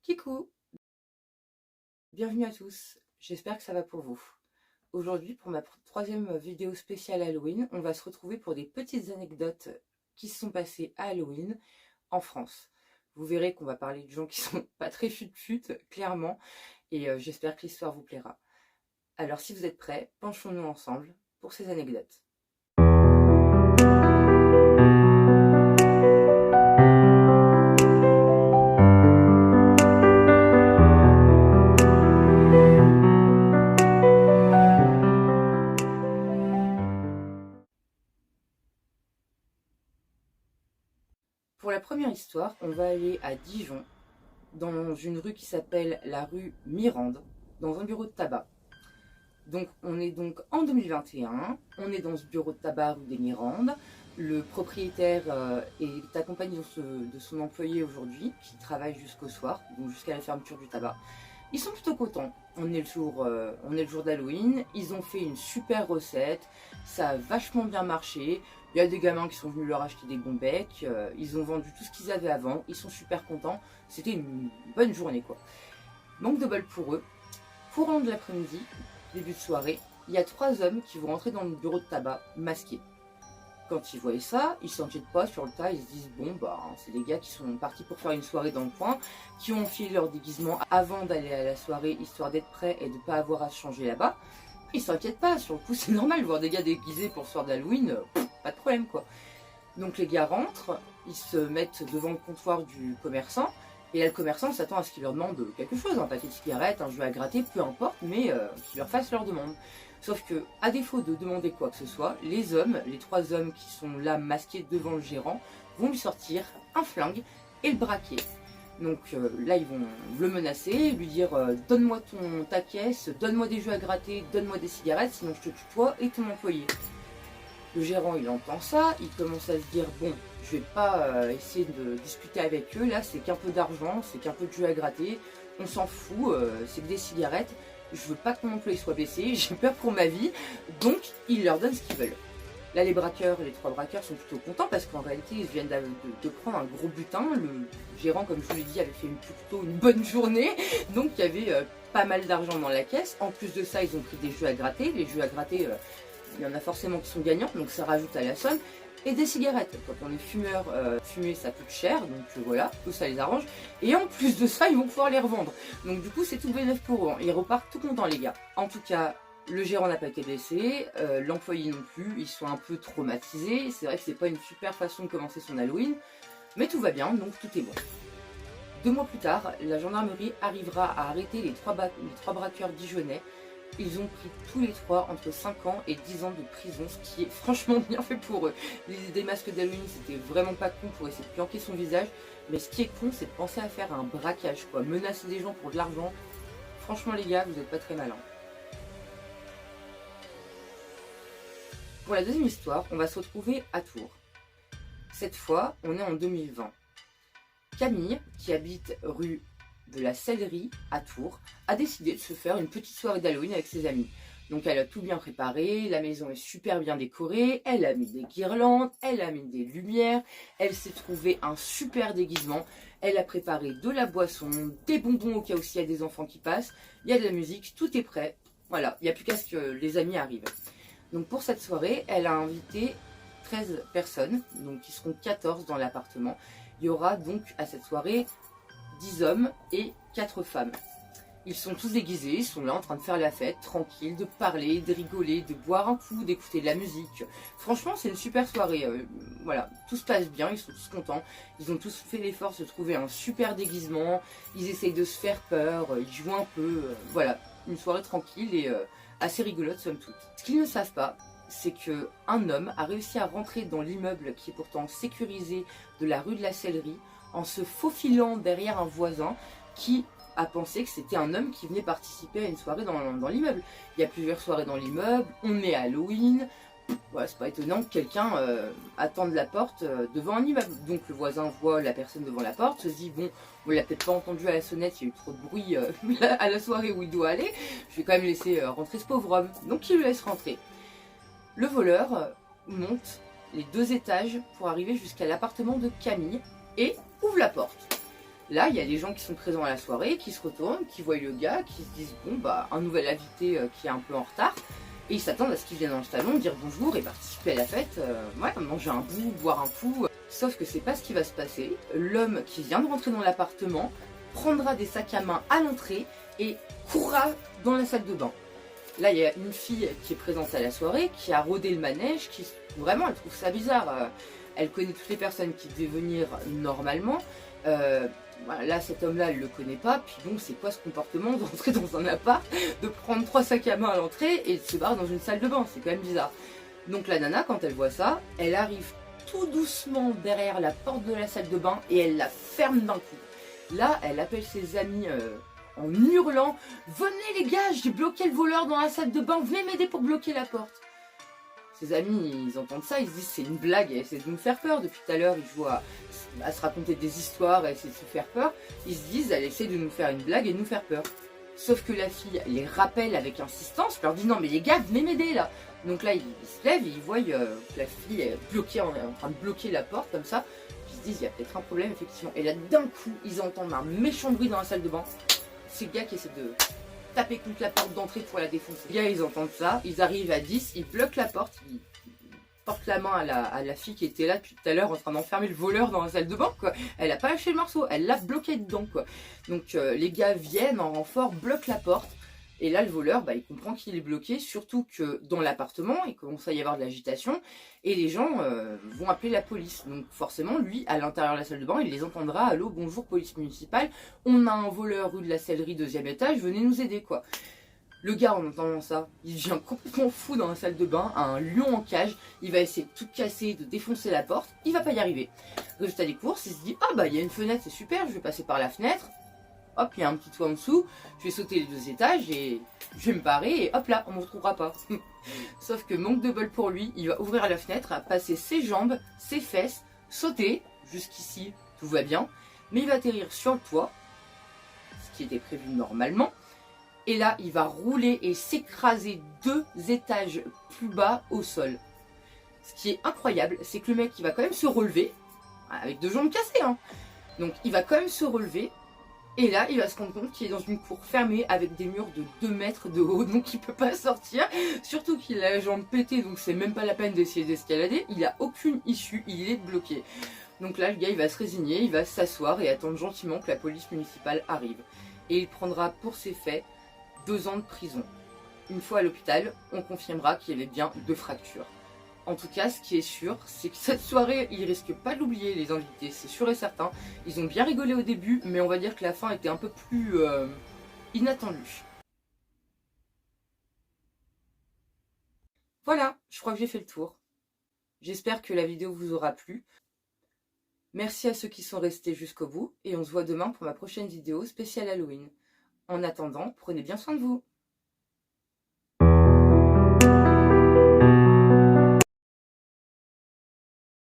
Kikou! Bienvenue à tous, j'espère que ça va pour vous. Aujourd'hui, pour ma troisième vidéo spéciale Halloween, on va se retrouver pour des petites anecdotes qui se sont passées à Halloween en France. Vous verrez qu'on va parler de gens qui sont pas très fut-fut, clairement, et j'espère que l'histoire vous plaira. Alors si vous êtes prêts, penchons-nous ensemble pour ces anecdotes. Pour la première histoire, on va aller à Dijon, dans une rue qui s'appelle la rue Mirande, dans un bureau de tabac. Donc on est donc en 2021, on est dans ce bureau de tabac rue des Mirandes. Le propriétaire est accompagné de son employé aujourd'hui, qui travaille jusqu'au soir, donc jusqu'à la fermeture du tabac. Ils sont plutôt contents. On est le jour d'Halloween, ils ont fait une super recette, ça a vachement bien marché. Il y a des gamins qui sont venus leur acheter des bons becs, ils ont vendu tout ce qu'ils avaient avant, ils sont super contents. C'était une bonne journée quoi. Manque de bol pour eux. Courant de l'après-midi, début de soirée, il y a 3 hommes qui vont rentrer dans le bureau de tabac masqués. Quand ils voient ça, ils s'inquiètent pas sur le tas, ils se disent bon bah c'est des gars qui sont partis pour faire une soirée dans le coin, qui ont enfilé leur déguisement avant d'aller à la soirée histoire d'être prêts et de pas avoir à se changer là-bas. Ils s'inquiètent pas, sur le coup c'est normal de voir des gars déguisés pour le soir d'Halloween, pas de problème quoi. Donc les gars rentrent, ils se mettent devant le comptoir du commerçant, et là le commerçant s'attend à ce qu'il leur demande quelque chose, un paquet de cigarettes, un jeu à gratter, peu importe, mais qu'il leur fasse leur demande. Sauf que, à défaut de demander quoi que ce soit, les 3 hommes qui sont là masqués devant le gérant, vont lui sortir un flingue et le braquer. Donc là ils vont le menacer, lui dire donne-moi ta caisse, donne-moi des jeux à gratter, donne-moi des cigarettes, sinon je te tue toi et ton employé. Le gérant il entend ça, il commence à se dire bon je vais pas essayer de discuter avec eux, là c'est qu'un peu d'argent, c'est qu'un peu de jeu à gratter, on s'en fout, c'est que des cigarettes, je veux pas que mon employé soit blessé, j'ai peur pour ma vie, donc il leur donne ce qu'ils veulent. Là les 3 braqueurs sont plutôt contents parce qu'en réalité ils viennent de prendre un gros butin, le gérant comme je vous l'ai dit avait fait plutôt une bonne journée, donc il y avait pas mal d'argent dans la caisse, en plus de ça ils ont pris des jeux à gratter, les jeux à gratter il y en a forcément qui sont gagnants, donc ça rajoute à la somme. Et des cigarettes, quand on est fumeur, fumer ça coûte cher, donc voilà, tout ça les arrange. Et en plus de ça, ils vont pouvoir les revendre. Donc du coup, c'est tout bénef pour eux. Ils repartent tout contents les gars. En tout cas, le gérant n'a pas été blessé, l'employé non plus, ils sont un peu traumatisés. C'est vrai que c'est pas une super façon de commencer son Halloween, mais tout va bien, donc tout est bon. 2 mois plus tard, la gendarmerie arrivera à arrêter les 3 braqueurs dijonnais. Ils ont pris tous les 3 entre 5 ans et 10 ans de prison, ce qui est franchement bien fait pour eux. L'idée des masques d'Halloween, c'était vraiment pas con pour essayer de planquer son visage. Mais ce qui est con, c'est de penser à faire un braquage, quoi. Menacer des gens pour de l'argent. Franchement les gars, vous n'êtes pas très malins. Pour la deuxième histoire, on va se retrouver à Tours. Cette fois, on est en 2020. Camille, qui habite rue de la Sellerie à Tours, a décidé de se faire une petite soirée d'Halloween avec ses amis. Donc elle a tout bien préparé, la maison est super bien décorée, elle a mis des guirlandes, elle a mis des lumières, elle s'est trouvée un super déguisement, elle a préparé de la boisson, des bonbons au cas où il y a des enfants qui passent, il y a de la musique, tout est prêt, voilà, il n'y a plus qu'à ce que les amis arrivent. Donc pour cette soirée, elle a invité 13 personnes, donc qui seront 14 dans l'appartement. Il y aura donc à cette soirée 10 hommes et 4 femmes. Ils sont tous déguisés, ils sont là en train de faire la fête, tranquille, de parler, de rigoler, de boire un coup, d'écouter de la musique. Franchement, c'est une super soirée. Voilà, tout se passe bien, ils sont tous contents. Ils ont tous fait l'effort de se trouver un super déguisement. Ils essayent de se faire peur, ils jouent un peu. Voilà, une soirée tranquille et assez rigolote somme toute. Ce qu'ils ne savent pas, c'est qu'un homme a réussi à rentrer dans l'immeuble qui est pourtant sécurisé de la rue de la Sellerie en se faufilant derrière un voisin qui a pensé que c'était un homme qui venait participer à une soirée dans l'immeuble. Il y a plusieurs soirées dans l'immeuble, on est à Halloween, voilà, c'est pas étonnant que quelqu'un attende la porte devant un immeuble. Donc le voisin voit la personne devant la porte, se dit bon, on l'a peut-être pas entendu à la sonnette, il y a eu trop de bruit à la soirée où il doit aller, je vais quand même laisser rentrer ce pauvre homme. Donc il le laisse rentrer. Le voleur monte les 2 étages pour arriver jusqu'à l'appartement de Camille et ouvre la porte. Là, il y a des gens qui sont présents à la soirée, qui se retournent, qui voient le gars, qui se disent bon bah un nouvel invité qui est un peu en retard. Et ils s'attendent à ce qu'il vienne dans le salon, dire bonjour et participer à la fête, ouais, manger un bout, boire un coup. Sauf que c'est pas ce qui va se passer. L'homme qui vient de rentrer dans l'appartement prendra des sacs à main à l'entrée et courra dans la salle de bain. Là, il y a une fille qui est présente à la soirée, qui a rodé le manège, qui vraiment, elle trouve ça bizarre. Elle connaît toutes les personnes qui devaient venir normalement. Voilà, là, cet homme-là, elle le connaît pas. Puis bon, c'est quoi ce comportement d'entrer dans un appart, de prendre 3 sacs à main à l'entrée et de se barrer dans une salle de bain? C'est quand même bizarre. Donc la nana, quand elle voit ça, elle arrive tout doucement derrière la porte de la salle de bain et elle la ferme d'un coup. Là, elle appelle ses amis en hurlant « Venez les gars, j'ai bloqué le voleur dans la salle de bain, venez m'aider pour bloquer la porte !» Ses amis, ils entendent ça, ils se disent c'est une blague, elle essaie de nous faire peur. Depuis tout à l'heure, ils jouent à se raconter des histoires, à essayer de se faire peur. Ils se disent elle essaie de nous faire une blague et de nous faire peur. Sauf que la fille les rappelle avec insistance, leur dit non mais les gars, venez m'aider là. Donc là, ils se lèvent et ils voient que la fille est bloquée, en train de bloquer la porte comme ça. Ils se disent il y a peut-être un problème effectivement. Et là d'un coup, ils entendent un méchant bruit dans la salle de bain. C'est le gars qui essaie de taper contre la porte d'entrée pour la défoncer. Les gars, ils entendent ça, ils arrivent à 10, ils bloquent la porte, ils portent la main à la fille qui était là depuis tout à l'heure en train d'enfermer le voleur dans la salle de bain, quoi. Elle a pas lâché le morceau, elle l'a bloqué dedans, quoi. Donc les gars viennent en renfort, bloquent la porte, et là le voleur, bah, il comprend qu'il est bloqué, surtout que dans l'appartement, il commence à y avoir de l'agitation, et les gens vont appeler la police. Donc forcément, lui, à l'intérieur de la salle de bain, il les entendra. Allô, bonjour, police municipale, on a un voleur rue de la Sellerie, 2e étage, venez nous aider, quoi. Le gars, en entendant ça, il devient complètement fou dans la salle de bain, un lion en cage, il va essayer de tout casser, de défoncer la porte, il va pas y arriver. Résultat des courses, il se dit, ah bah il y a une fenêtre, c'est super, je vais passer par la fenêtre, hop, il y a un petit toit en dessous, je vais sauter les 2 étages et je vais me barrer et hop là, on me retrouvera pas. Sauf que manque de bol pour lui, il va ouvrir la fenêtre, passer ses jambes, ses fesses, sauter, jusqu'ici tout va bien, mais il va atterrir sur le toit, ce qui était prévu normalement, et là il va rouler et s'écraser 2 étages plus bas au sol. Ce qui est incroyable, c'est que le mec il va quand même se relever, avec 2 jambes cassées, hein. Donc il va quand même se relever, et là il va se rendre compte qu'il est dans une cour fermée avec des murs de 2 mètres de haut, donc il peut pas sortir, surtout qu'il a la jambe pétée, donc c'est même pas la peine d'essayer d'escalader, il a aucune issue, il est bloqué. Donc là le gars il va se résigner, il va s'asseoir et attendre gentiment que la police municipale arrive. Et il prendra pour ces faits 2 ans de prison. Une fois à l'hôpital, on confirmera qu'il y avait bien 2 fractures. En tout cas, ce qui est sûr, c'est que cette soirée, ils risquent pas de l'oublier, les invités, c'est sûr et certain. Ils ont bien rigolé au début, mais on va dire que la fin était un peu plus inattendue. Voilà, je crois que j'ai fait le tour. J'espère que la vidéo vous aura plu. Merci à ceux qui sont restés jusqu'au bout, et on se voit demain pour ma prochaine vidéo spéciale Halloween. En attendant, prenez bien soin de vous.